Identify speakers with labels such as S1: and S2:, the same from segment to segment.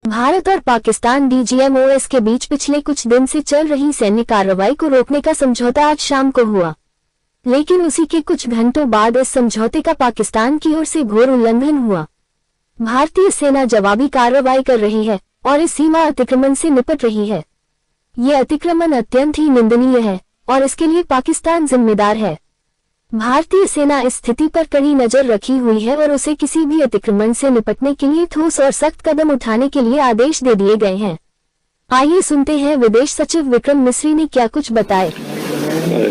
S1: भारत और पाकिस्तान डीजीएमओएस के बीच पिछले कुछ दिन से चल रही सैन्य कार्रवाई को रोकने का समझौता आज शाम को हुआ, लेकिन उसी के कुछ घंटों बाद इस समझौते का पाकिस्तान की ओर से घोर उल्लंघन हुआ। भारतीय सेना जवाबी कार्रवाई कर रही है और इस सीमा अतिक्रमण से निपट रही है। ये अतिक्रमण अत्यंत ही निंदनीय है और इसके लिए पाकिस्तान जिम्मेदार है। भारतीय सेना इस स्थिति पर कड़ी नजर रखी हुई है और उसे किसी भी अतिक्रमण से निपटने के लिए ठोस और सख्त कदम उठाने के लिए आदेश दे दिए गए हैं। आइए सुनते हैं विदेश सचिव विक्रम मिस्री ने क्या कुछ बताए।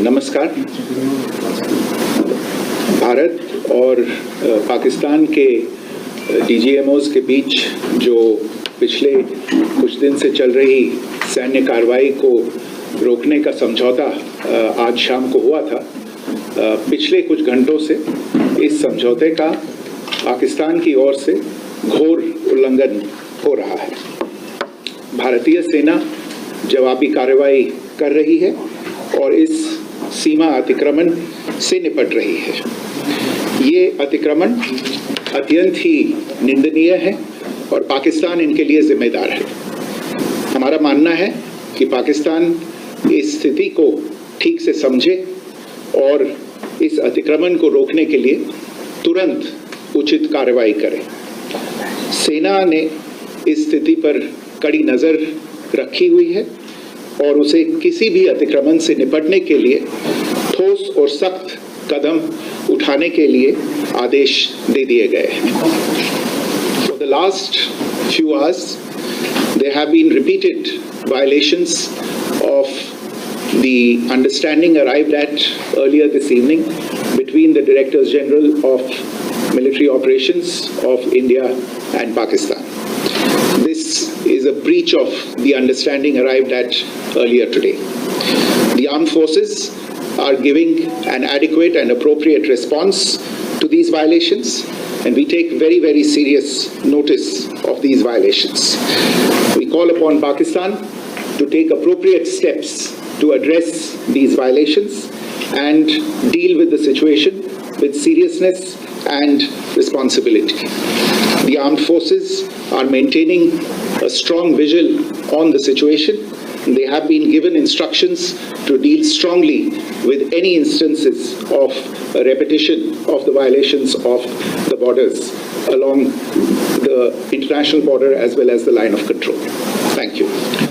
S2: नमस्कार। भारत और पाकिस्तान के डीजीएमओस के बीच जो पिछले कुछ दिन से चल रही सैन्य कार्रवाई को रोकने का समझौता आज शाम को हुआ था, पिछले कुछ घंटों से इस समझौते का पाकिस्तान की ओर से घोर उल्लंघन हो रहा है। भारतीय सेना जवाबी कार्रवाई कर रही है और इस सीमा अतिक्रमण से निपट रही है। ये अतिक्रमण अत्यंत ही निंदनीय है और पाकिस्तान इनके लिए जिम्मेदार है। हमारा मानना है कि पाकिस्तान इस स्थिति को ठीक से समझे और इस अतिक्रमण को रोकने के लिए तुरंत उचित कार्रवाई करे। सेना ने इस स्थिति पर कड़ी नज़र रखी हुई है और उसे किसी भी अतिक्रमण से निपटने के लिए ठोस और सख्त कदम उठाने के लिए आदेश दे दिए गए हैं। For the last few hours, there have been repeated violations of the understanding arrived at earlier this evening between the Directors General of Military Operations of India and Pakistan. This is a breach of the understanding arrived at earlier today. The armed forces are giving an adequate and appropriate response to these violations, and we take very, very serious notice of these violations. We call upon Pakistan to take appropriate steps to address these violations and deal with the situation with seriousness and responsibility. The armed forces are maintaining a strong vigil on the situation. They have been given instructions to deal strongly with any instances of a repetition of the violations of the borders along the international border as well as the line of control. Thank you.